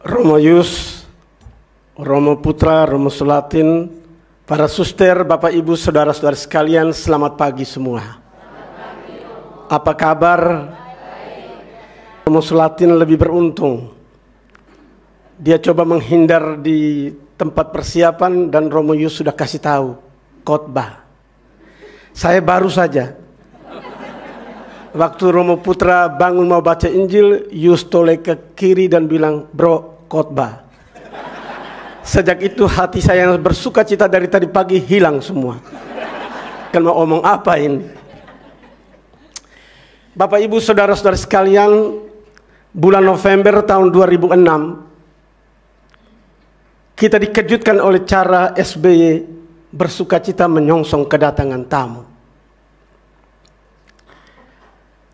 Romo Yus, Romo Putra, Romo Sulatin, para suster, Bapak Ibu, saudara-saudara sekalian, selamat pagi semua. Apa kabar? Romo Sulatin lebih beruntung. Dia coba menghindar di tempat persiapan dan Romo Yus sudah kasih tahu khotbah. Saya baru saja. Waktu Romo Putra bangun mau baca Injil, Yus toleh ke kiri dan bilang, "Bro, khotbah." Sejak itu hati saya yang bersuka cita dari tadi pagi hilang semua. Kan mau omong apa ini? Bapak Ibu saudara-saudara sekalian, bulan November tahun 2006 kita dikejutkan oleh cara SBY bersuka cita menyongsong kedatangan tamu.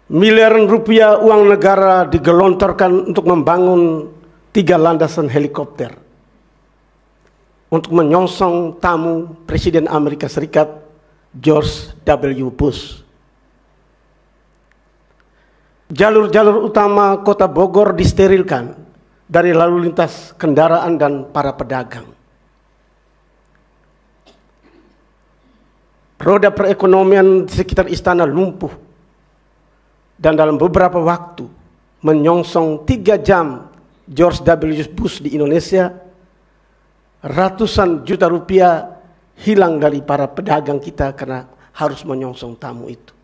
Miliaran rupiah uang negara digelontorkan untuk membangun 3 landasan helikopter untuk menyongsong tamu Presiden Amerika Serikat George W. Bush. Jalur-jalur utama kota Bogor disterilkan dari lalu lintas kendaraan dan para pedagang. Roda perekonomian di sekitar istana lumpuh. Dan dalam beberapa waktu menyongsong 3 jam George W. Bush di Indonesia, ratusan juta rupiah hilang dari para pedagang kita karena harus menyongsong tamu itu.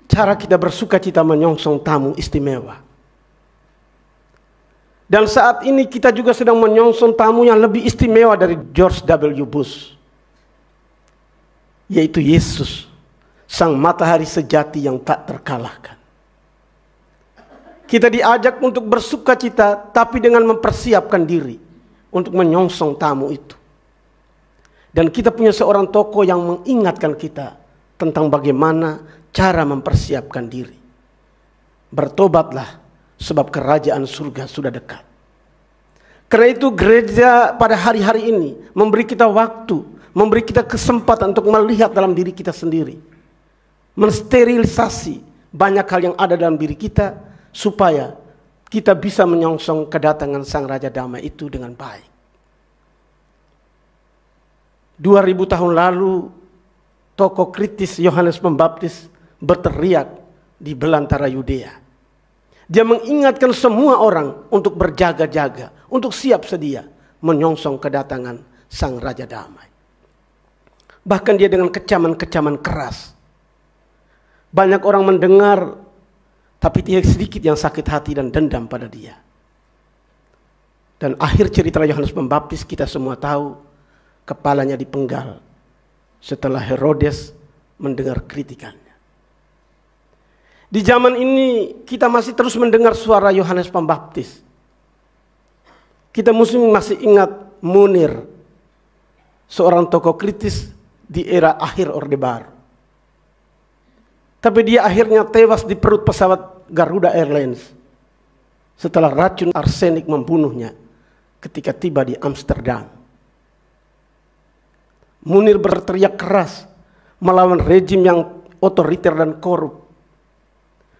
Cara kita bersuka cita menyongsong tamu istimewa. Dan saat ini kita juga sedang menyongsong tamu yang lebih istimewa dari George W. Bush, yaitu Yesus, Sang matahari sejati yang tak terkalahkan. Kita diajak untuk bersuka cita, tapi dengan mempersiapkan diri untuk menyongsong tamu itu. Dan kita punya seorang tokoh yang mengingatkan kita tentang bagaimana cara mempersiapkan diri. Bertobatlah, sebab kerajaan surga sudah dekat. Karena itu gereja pada hari-hari ini memberi kita waktu, memberi kita kesempatan untuk melihat dalam diri kita sendiri. Mensterilisasi banyak hal yang ada dalam diri kita supaya kita bisa menyongsong kedatangan Sang Raja Damai itu dengan baik. 2000 tahun lalu tokoh kritis Yohanes Pembaptis berteriak di belantara Yudea. Dia mengingatkan semua orang untuk berjaga-jaga, untuk siap sedia menyongsong kedatangan Sang Raja Damai. Bahkan dia dengan kecaman-kecaman keras. Banyak orang mendengar, tapi tidak sedikit yang sakit hati dan dendam pada dia. Dan akhir cerita Yohanes Pembaptis kita semua tahu, kepalanya dipenggal setelah Herodes mendengar kritikannya. Di zaman ini kita masih terus mendengar suara Yohanes Pembaptis. Kita masih ingat Munir, seorang tokoh kritis di era akhir Orde Baru. Tapi dia akhirnya tewas di perut pesawat Garuda Airlines setelah racun arsenik membunuhnya ketika tiba di Amsterdam. Munir berteriak keras melawan rejim yang otoriter dan korup.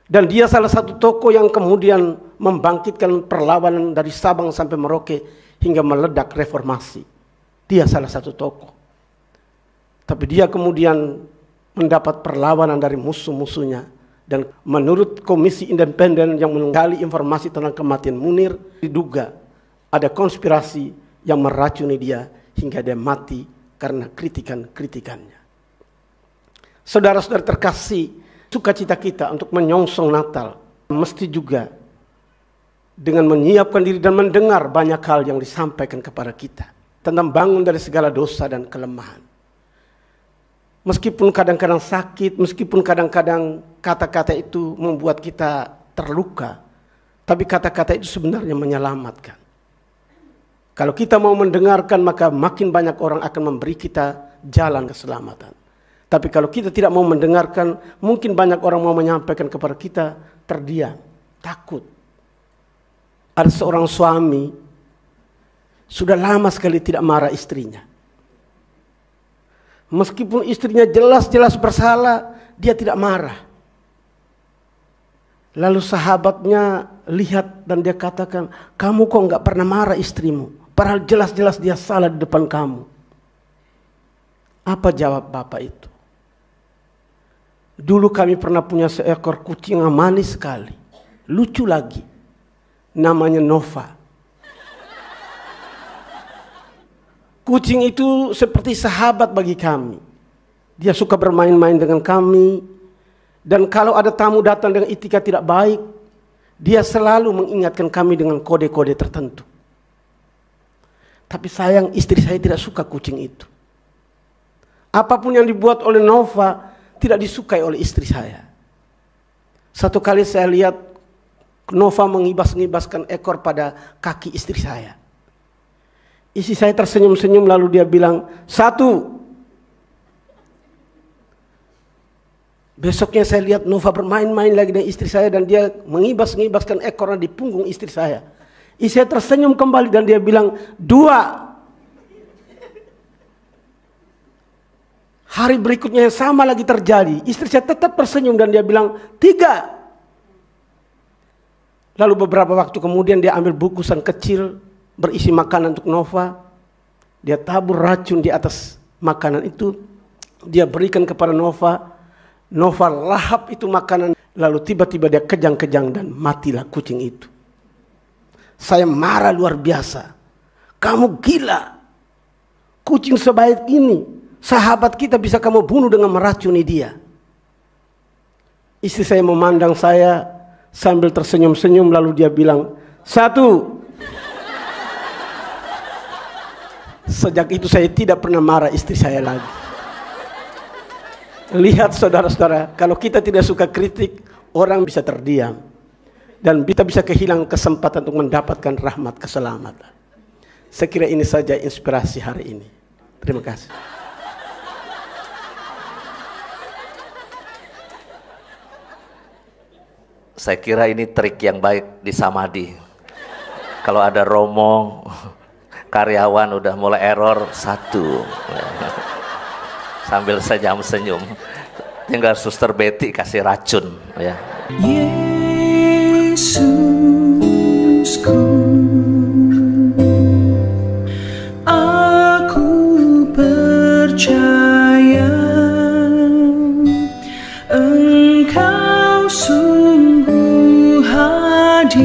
Dan dia salah satu tokoh yang kemudian membangkitkan perlawanan dari Sabang sampai Merauke hingga meledak reformasi. Dia salah satu tokoh. Tapi dia kemudian mendapat perlawanan dari musuh-musuhnya. Dan menurut komisi independen yang menggali informasi tentang kematian Munir, diduga ada konspirasi yang meracuni dia hingga dia mati karena kritikan-kritikannya. Saudara-saudara terkasih, sukacita kita untuk menyongsong Natal mesti juga dengan menyiapkan diri dan mendengar banyak hal yang disampaikan kepada kita tentang bangun dari segala dosa dan kelemahan. Meskipun kadang-kadang sakit, meskipun kadang-kadang kata-kata itu membuat kita terluka, tapi kata-kata itu sebenarnya menyelamatkan. Kalau kita mau mendengarkan, maka makin banyak orang akan memberi kita jalan keselamatan. Tapi kalau kita tidak mau mendengarkan, mungkin banyak orang mau menyampaikan kepada kita terdiam, takut. Ada seorang suami sudah lama sekali tidak marah istrinya. Meskipun istrinya jelas-jelas bersalah, dia tidak marah. Lalu sahabatnya lihat dan dia katakan, kamu kok nggak pernah marah istrimu, padahal jelas-jelas dia salah di depan kamu. Apa jawab bapak itu? Dulu kami pernah punya seekor kucing yang manis sekali, lucu lagi, namanya Nova. Kucing itu seperti sahabat bagi kami. Dia suka bermain-main dengan kami. Dan kalau ada tamu datang dengan etika tidak baik, dia selalu mengingatkan kami dengan kode-kode tertentu. Tapi sayang, istri saya tidak suka kucing itu. Apapun yang dibuat oleh Nova tidak disukai oleh istri saya. Satu kali saya lihat Nova mengibas-ngibaskan ekor pada kaki istri saya. Istri saya tersenyum-senyum lalu dia bilang, 1. Besoknya saya lihat Nova bermain-main lagi dengan istri saya dan dia mengibas-ngibaskan ekornya di punggung istri saya. Istri saya tersenyum kembali dan dia bilang, 2. Hari berikutnya yang sama lagi terjadi. Istri saya tetap tersenyum dan dia bilang, 3. Lalu beberapa waktu kemudian dia ambil bungkusan kecil berisi makanan untuk Nova. Dia tabur racun di atas makanan itu. Dia berikan kepada Nova. Nova lahap itu makanan. Lalu tiba-tiba dia kejang-kejang dan matilah kucing itu. Saya marah luar biasa. Kamu gila. Kucing sebaik ini, sahabat kita, bisa kamu bunuh dengan meracuni dia. Istri saya memandang saya sambil tersenyum-senyum lalu dia bilang, 1. Sejak itu saya tidak pernah marah istri saya lagi. Lihat saudara-saudara, kalau kita tidak suka kritik, orang bisa terdiam. Dan kita bisa kehilangan kesempatan untuk mendapatkan rahmat keselamatan. Saya kira ini saja inspirasi hari ini. Terima kasih. Saya kira ini trik yang baik di Samadhi. Kalau ada romo, karyawan udah mulai error, 1. Sambil senyum, tinggal Suster Betty kasih racun, ya. Yesusku, aku percaya Engkau sungguh hadir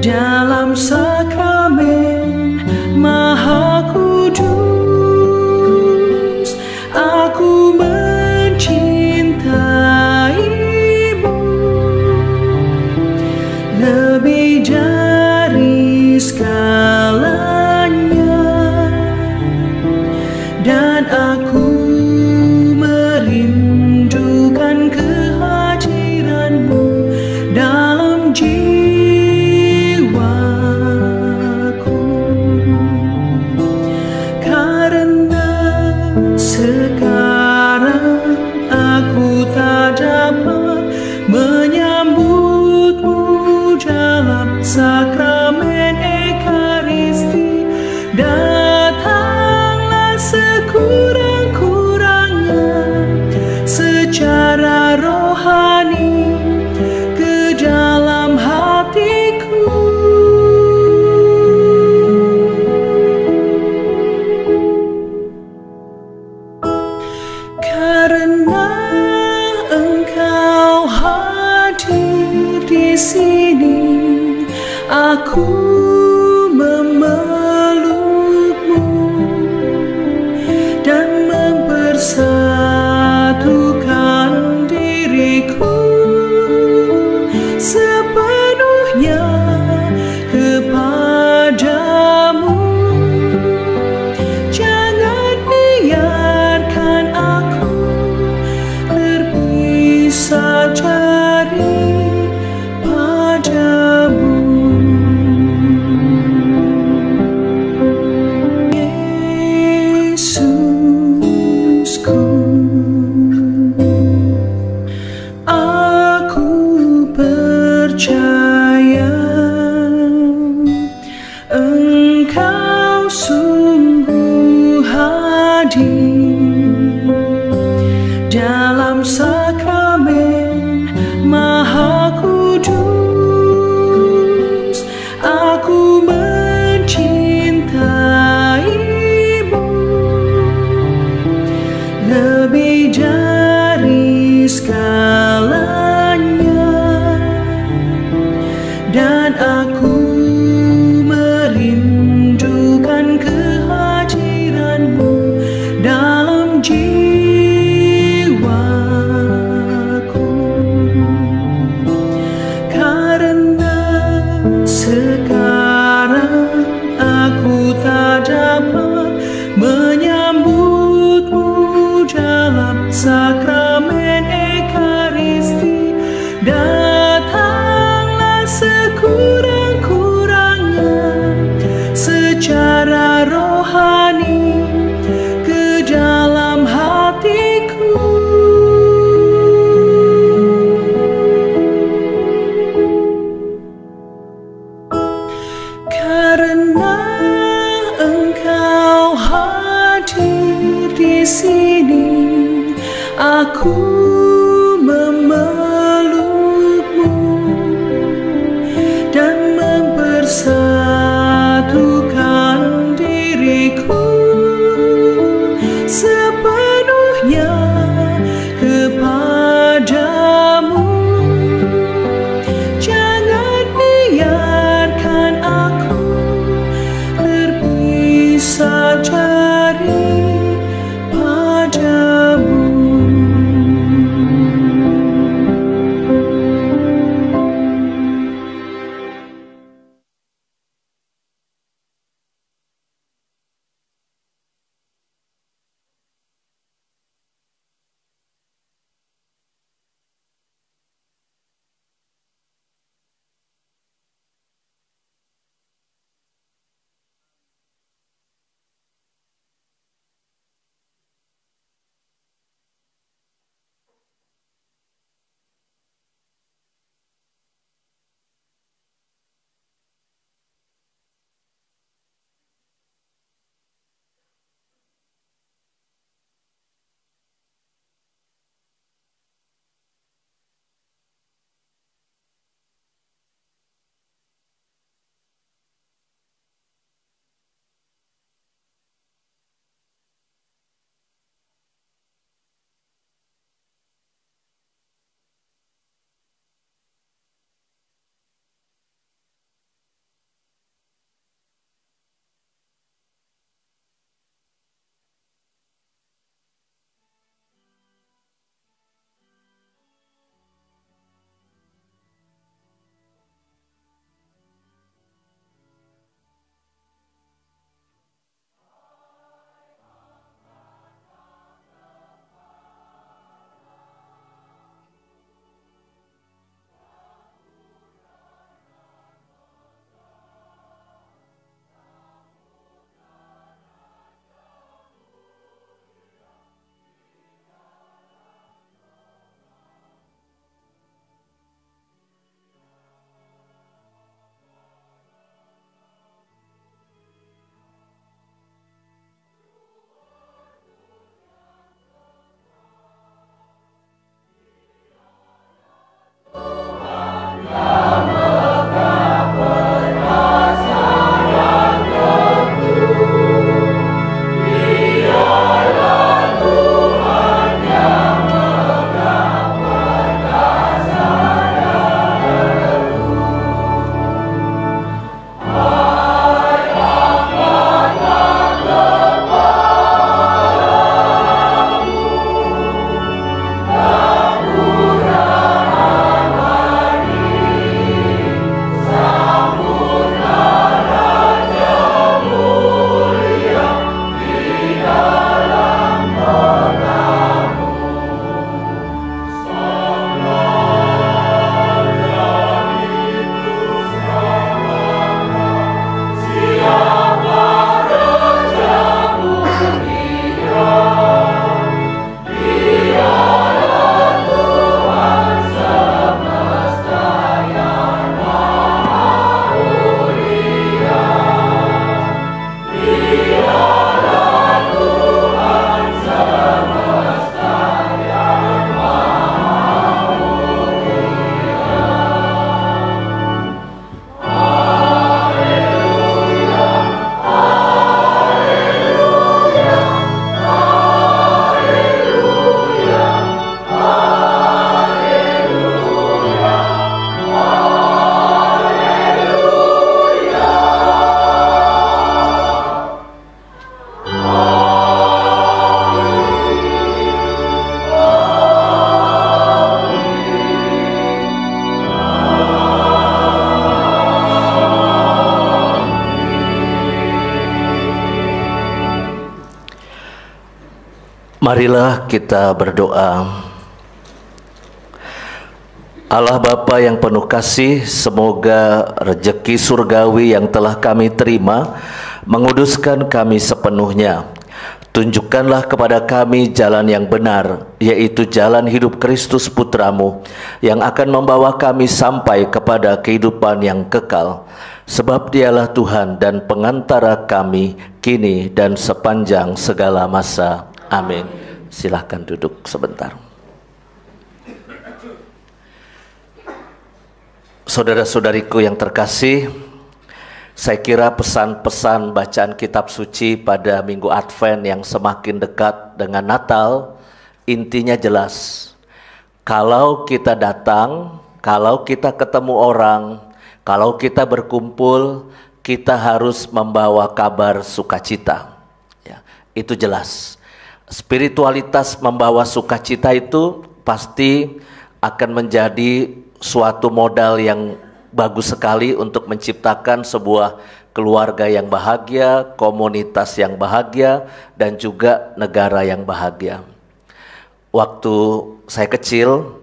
dalam sakramen Maha Kudus. Aku mencintaimu lebih dari segalanya, dan aku merindukan kehadiranmu dalam jiwaku. Karena sekarang aku tak dapat menyambutmu dalam sakramen Ekaristi. Datanglah sekurang-kurangnya secara rohani ke dalam hatiku. Karena Engkau hadir di sini, aku memelukmu dan mempersatukan diriku sepenuhnya kepadamu. Jangan biarkan aku terpisah dari padamu. Yesusku, aku percaya dan aku merindukan kehadiran-Mu dalam jiwaku, karena sekarang aku tak dapat menyambut-Mu dalam sakramen Ekaristi. Datanglah sekurang-kurangnya secara rohani ke dalam hatiku. Karena Engkau hadir di sini, aku memeluk-Mu dan mempersatukan diriku sepenuhnya kepadamu. Jangan biarkan aku terpisah dari padamu. Marilah kita berdoa. Allah Bapa yang penuh kasih, semoga rejeki surgawi yang telah kami terima menguduskan kami sepenuhnya. Tunjukkanlah kepada kami jalan yang benar, yaitu jalan hidup Kristus Putramu, yang akan membawa kami sampai kepada kehidupan yang kekal. Sebab Dialah Tuhan dan pengantara kami kini dan sepanjang segala masa. Amin. Silahkan duduk sebentar. Saudara-saudariku yang terkasih, saya kira pesan-pesan bacaan kitab suci pada Minggu Advent yang semakin dekat dengan Natal, intinya jelas. Kalau kita datang, kalau kita ketemu orang, kalau kita berkumpul, kita harus membawa kabar sukacita. Ya, itu jelas. Spiritualitas membawa sukacita itu pasti akan menjadi suatu modal yang bagus sekali untuk menciptakan sebuah keluarga yang bahagia, komunitas yang bahagia, dan juga negara yang bahagia. Waktu saya kecil,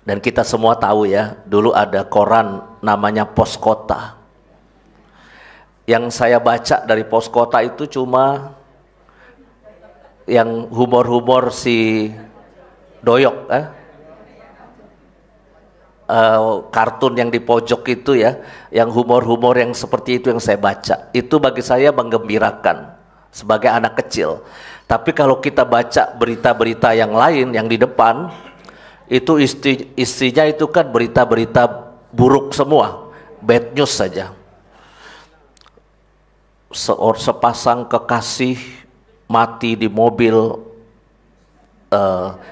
dan kita semua tahu ya, dulu ada koran namanya Pos Kota. Yang saya baca dari Pos Kota itu cuma yang humor-humor si Doyok, kartun yang di pojok itu ya, yang humor-humor yang seperti itu yang saya baca. Itu bagi saya menggembirakan sebagai anak kecil. Tapi kalau kita baca berita-berita yang lain yang di depan, itu isinya itu kan berita-berita buruk semua, bad news saja. Sepasang kekasih mati di mobil,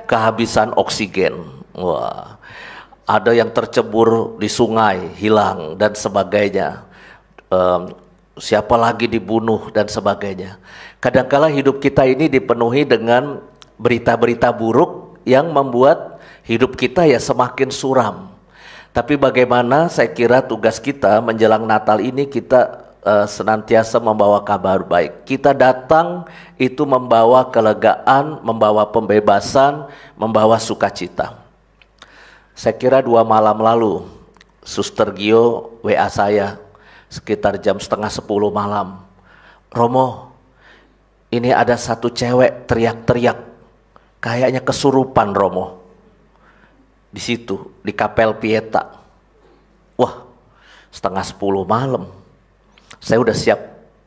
kehabisan oksigen. Wah, ada yang tercebur di sungai, hilang dan sebagainya. Siapa lagi dibunuh dan sebagainya. Kadangkala hidup kita ini dipenuhi dengan berita-berita buruk yang membuat hidup kita ya semakin suram. Tapi bagaimana saya kira tugas kita menjelang Natal ini kita senantiasa membawa kabar baik. Kita datang itu membawa kelegaan, membawa pembebasan, membawa sukacita. Saya kira 2 malam lalu, Suster Gio WA saya sekitar jam 9:30 malam. Romo, ini ada satu cewek teriak-teriak, kayaknya kesurupan Romo. Di situ, di Kapel Pieta. Wah, 9:30 malam. Saya udah siap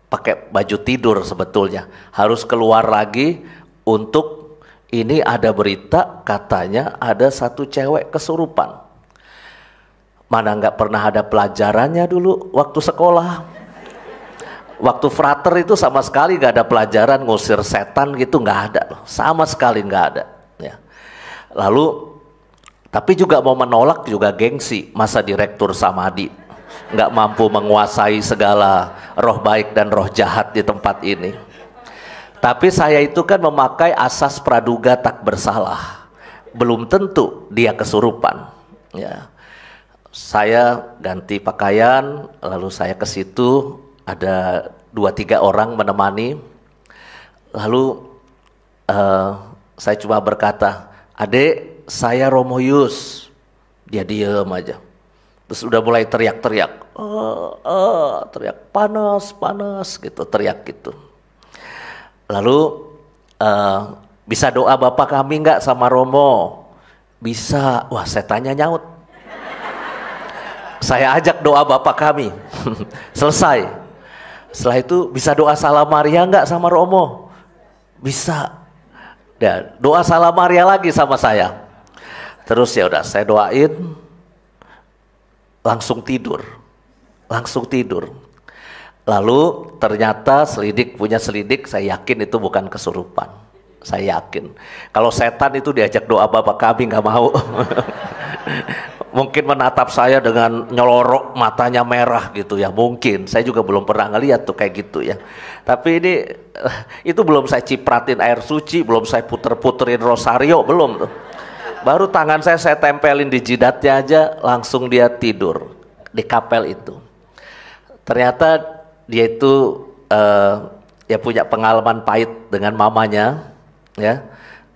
pakai baju tidur sebetulnya. Harus keluar lagi untuk ini ada berita katanya ada satu cewek kesurupan. Mana nggak pernah ada pelajarannya dulu waktu sekolah. Waktu frater itu sama sekali nggak ada pelajaran ngusir setan gitu, nggak ada loh. Sama sekali nggak ada. Ya. Lalu, tapi juga mau menolak juga gengsi, masa Direktur Samadi nggak mampu menguasai segala roh baik dan roh jahat di tempat ini. Tapi saya itu kan memakai asas praduga tak bersalah. Belum tentu dia kesurupan. Ya. Saya ganti pakaian, lalu saya ke situ, ada 2-3 orang menemani. Lalu saya cuma berkata, "Adek, saya Romo Yus." Dia diem aja. Terus udah mulai teriak-teriak, teriak panas gitu, teriak gitu. Lalu bisa doa Bapak kami nggak sama Romo? Bisa. Wah, saya tanya nyaut. Saya ajak doa Bapak kami. Selesai. Setelah itu bisa doa Salam Maria nggak sama Romo? Bisa. Dan doa Salam Maria lagi sama saya. Terus ya udah saya doain. Langsung tidur. Lalu ternyata punya selidik, saya yakin itu bukan kesurupan. Saya yakin. Kalau setan itu diajak doa Bapak kami nggak mau. Mungkin menatap saya dengan nyelorok matanya merah gitu ya, mungkin. Saya juga belum pernah ngeliat tuh kayak gitu ya. Tapi ini itu belum saya cipratin air suci, belum saya puter-puterin rosario, belum tuh. Baru tangan saya tempelin di jidatnya aja, langsung dia tidur di kapel itu. Ternyata dia itu ya punya pengalaman pahit dengan mamanya, ya.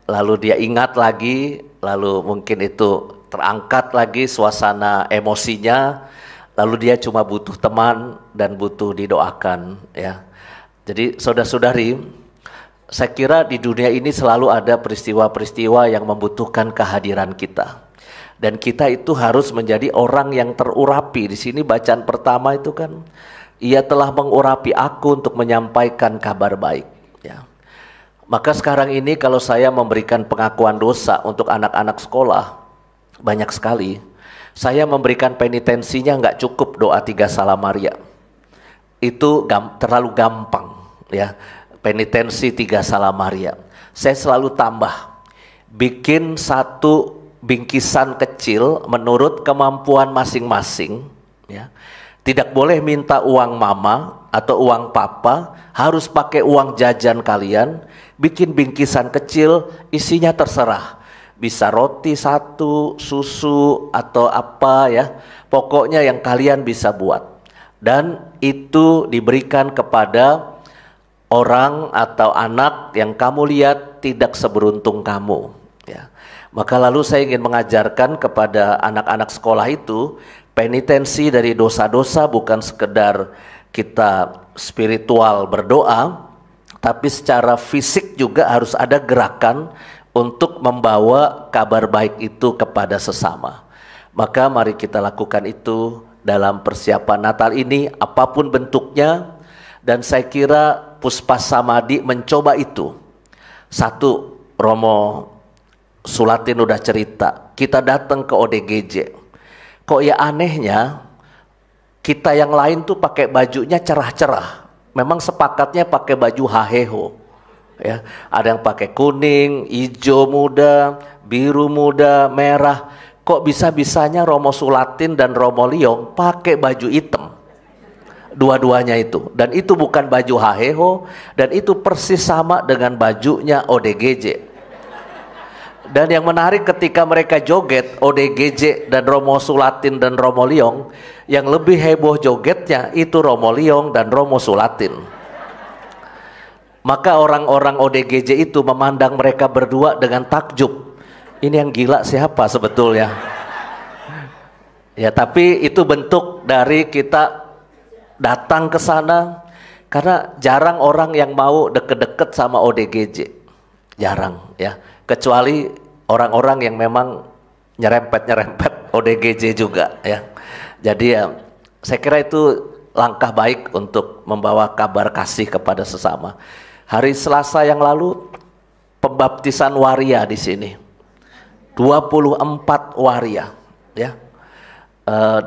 lalu dia ingat lagi, lalu mungkin itu terangkat lagi suasana emosinya, lalu dia cuma butuh teman dan butuh didoakan, ya. Jadi saudara-saudari, saya kira di dunia ini selalu ada peristiwa-peristiwa yang membutuhkan kehadiran kita. Dan kita itu harus menjadi orang yang terurapi. Di sini bacaan pertama itu kan, ia telah mengurapi aku untuk menyampaikan kabar baik, ya. Maka sekarang ini kalau saya memberikan pengakuan dosa untuk anak-anak sekolah, banyak sekali. Saya memberikan penitensinya nggak cukup doa 3 Salam Maria. Itu terlalu gampang, ya. Penitensi 3 Salam Maria. Saya selalu tambah, bikin satu bingkisan kecil menurut kemampuan masing-masing, ya. Tidak boleh minta uang mama atau uang papa, harus pakai uang jajan kalian. Bikin bingkisan kecil, isinya terserah. Bisa roti 1, susu atau apa, ya. Pokoknya yang kalian bisa buat. Dan itu diberikan kepada orang atau anak yang kamu lihat tidak seberuntung kamu, ya. Maka lalu saya ingin mengajarkan kepada anak-anak sekolah itu, penitensi dari dosa-dosa bukan sekedar kita spiritual berdoa, tapi secara fisik juga harus ada gerakan untuk membawa kabar baik itu kepada sesama. Maka mari kita lakukan itu dalam persiapan Natal ini, apapun bentuknya. Dan saya kira Puspas Samadi mencoba itu. Satu, Romo Sulatin udah cerita, kita datang ke ODGJ. Kok ya anehnya, kita yang lain tuh pakai bajunya cerah-cerah. Memang sepakatnya pakai baju haheho, ya. Ada yang pakai kuning, hijau muda, biru muda, merah. Kok bisa-bisanya Romo Sulatin dan Romo Liong pakai baju hitam? Dua-duanya itu. Dan itu bukan baju haheho, dan itu persis sama dengan bajunya ODGJ. Dan yang menarik ketika mereka joget, ODGJ dan Romo Sulatin dan Romo Liong, yang lebih heboh jogetnya itu Romo Liong dan Romo Sulatin. Maka orang-orang ODGJ itu memandang mereka berdua dengan takjub. Ini yang gila siapa sebetulnya? Ya, tapi itu bentuk dari kita datang ke sana, karena jarang orang yang mau deket-deket sama ODGJ. Jarang, ya. Kecuali orang-orang yang memang nyerempet-nyerempet ODGJ juga, ya. Jadi ya, saya kira itu langkah baik untuk membawa kabar kasih kepada sesama. Hari Selasa yang lalu pembaptisan waria di sini. 24 waria, ya.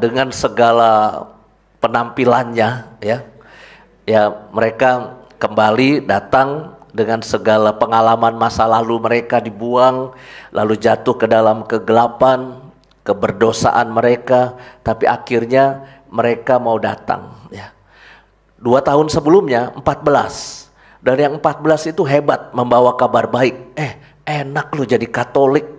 Dengan segala penampilannya, ya. Ya, mereka kembali datang dengan segala pengalaman masa lalu mereka dibuang, lalu jatuh ke dalam kegelapan, keberdosaan mereka, tapi akhirnya mereka mau datang, ya. 2 tahun sebelumnya 14, dan yang 14 itu hebat membawa kabar baik. Enak lu jadi Katolik,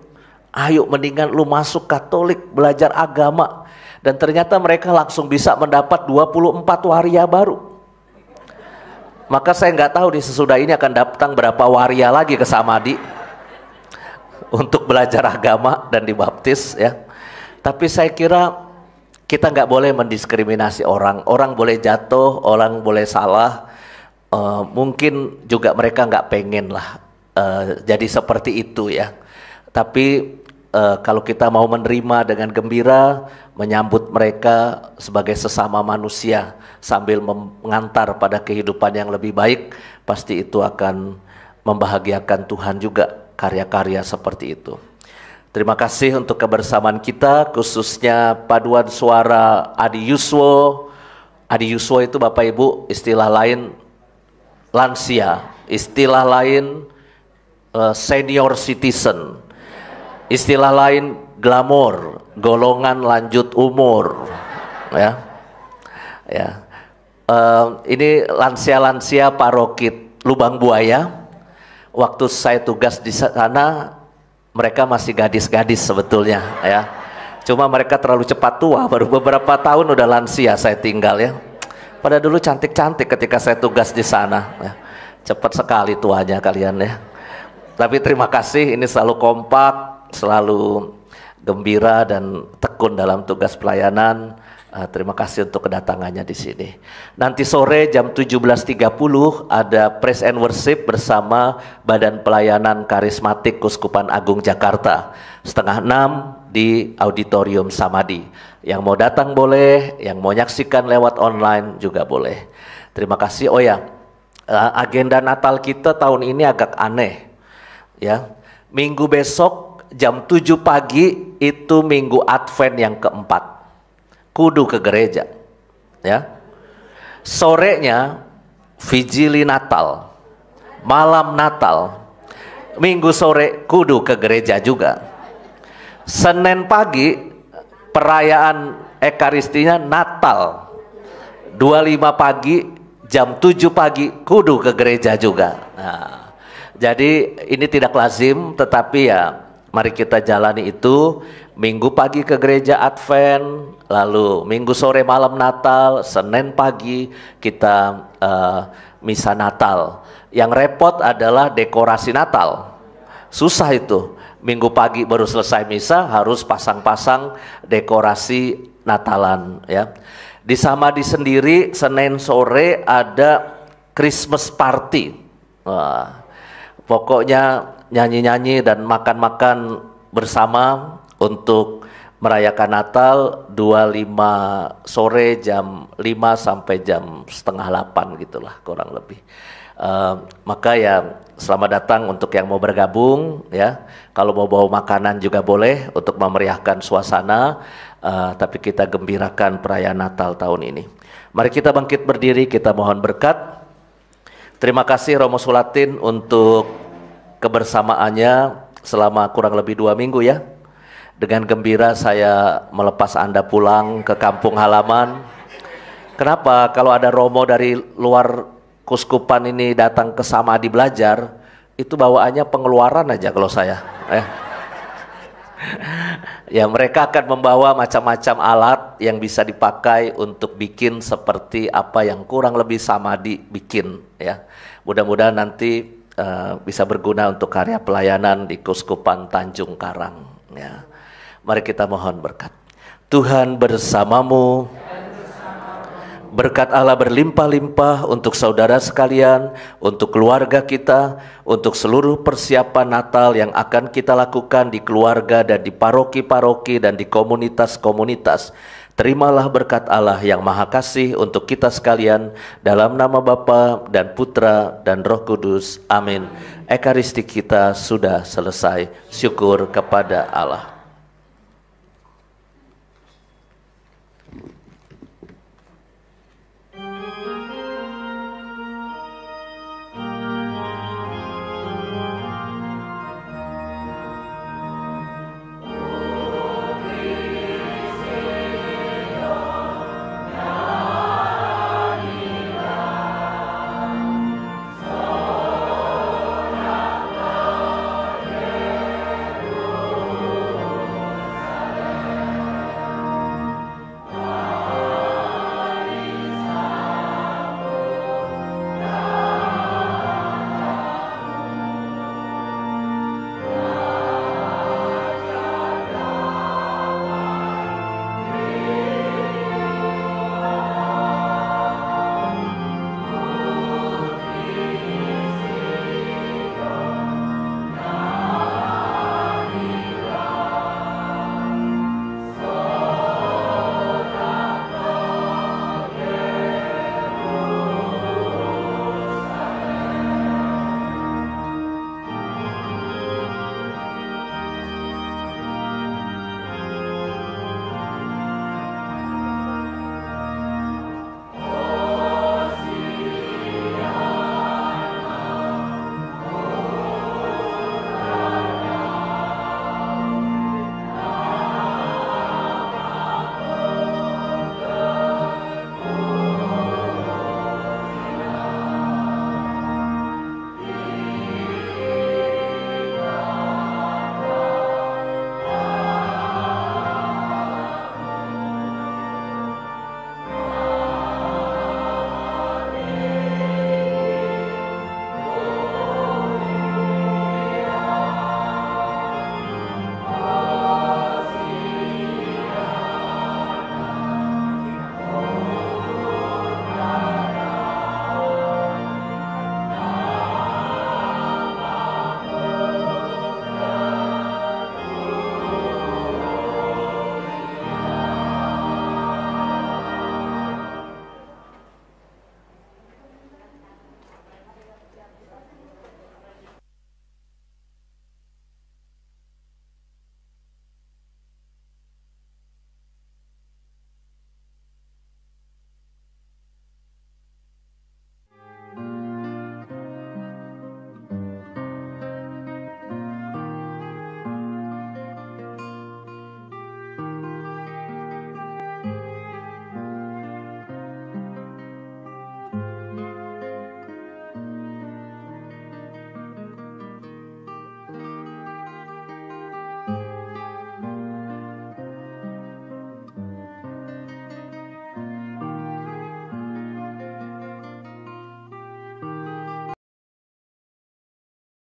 ayo mendingan lu masuk Katolik, belajar agama. Dan ternyata mereka langsung bisa mendapat 24 waria baru. Maka saya nggak tahu di sesudah ini akan datang berapa waria lagi ke Samadi untuk belajar agama dan dibaptis, ya. Tapi saya kira kita nggak boleh mendiskriminasi orang. Orang boleh jatuh, orang boleh salah. Mungkin juga mereka nggak pengen lah jadi seperti itu, ya. Tapi kalau kita mau menerima dengan gembira, menyambut mereka sebagai sesama manusia sambil mengantar pada kehidupan yang lebih baik, pasti itu akan membahagiakan Tuhan juga, karya-karya seperti itu. Terima kasih untuk kebersamaan kita, khususnya paduan suara Adi Yuswo. Adi Yuswo itu Bapak Ibu istilah lain lansia, istilah lain senior citizen, istilah lain glamor, golongan lanjut umur, ya. Ya, ini lansia-lansia paroki Lubang Buaya. Waktu saya tugas di sana, mereka masih gadis-gadis sebetulnya, ya. Cuma mereka terlalu cepat tua, baru beberapa tahun udah lansia saya tinggal, ya. Pada dulu cantik-cantik ketika saya tugas di sana, ya. Cepat sekali tuanya kalian, ya. Tapi terima kasih, ini selalu kompak, selalu gembira dan tekun dalam tugas pelayanan. Terima kasih untuk kedatangannya di sini. Nanti sore jam 17.30 ada praise and worship bersama Badan Pelayanan Karismatik Kuskupan Agung Jakarta. 5:30 di Auditorium Samadhi. Yang mau datang boleh, yang mau nyaksikan lewat online juga boleh. Terima kasih. Oh ya, agenda Natal kita tahun ini agak aneh. Ya, minggu besok jam 7 pagi itu minggu Advent yang keempat. Kudu ke gereja, ya. Sorenya vigili Natal, malam Natal. Minggu sore kudu ke gereja juga. Senin pagi perayaan Ekaristinya Natal. 25 pagi jam 7 pagi kudu ke gereja juga. Nah, jadi ini tidak lazim, tetapi ya mari kita jalani itu. Minggu pagi ke gereja Advent, lalu minggu sore malam Natal, Senin pagi kita misa Natal. Yang repot adalah dekorasi Natal. Susah itu. Minggu pagi baru selesai misa harus pasang-pasang dekorasi Natalan, ya. Di Samadhi sendiri Senin sore ada Christmas party. Wah, pokoknya nyanyi-nyanyi dan makan-makan bersama untuk merayakan Natal 25 sore jam 5 sampai jam setengah 8 gitulah kurang lebih. Maka ya selamat datang untuk yang mau bergabung, ya. Kalau mau bawa makanan juga boleh untuk memeriahkan suasana. Tapi kita gembirakan perayaan Natal tahun ini. Mari kita bangkit berdiri, kita mohon berkat. Terima kasih Romo Sulatin untuk kebersamaannya selama kurang lebih 2 minggu, ya. Dengan gembira saya melepas Anda pulang ke kampung halaman. Kenapa? Kalau ada Romo dari luar Kuskupan ini datang ke Samadhi belajar, itu bawaannya pengeluaran aja kalau saya. Ya, mereka akan membawa macam-macam alat yang bisa dipakai untuk bikin seperti apa yang kurang lebih Samadhi bikin, ya. Mudah-mudahan nanti bisa berguna untuk karya pelayanan di Kuskupan Tanjung Karang, ya. Mari kita mohon berkat. Tuhan bersamamu. Berkat Allah berlimpah-limpah untuk saudara sekalian, untuk keluarga kita, untuk seluruh persiapan Natal yang akan kita lakukan di keluarga dan di paroki-paroki dan di komunitas-komunitas. Terimalah berkat Allah yang Maha Kasih untuk kita sekalian, dalam nama Bapa dan Putra dan Roh Kudus. Amin. Ekaristi kita sudah selesai. Syukur kepada Allah.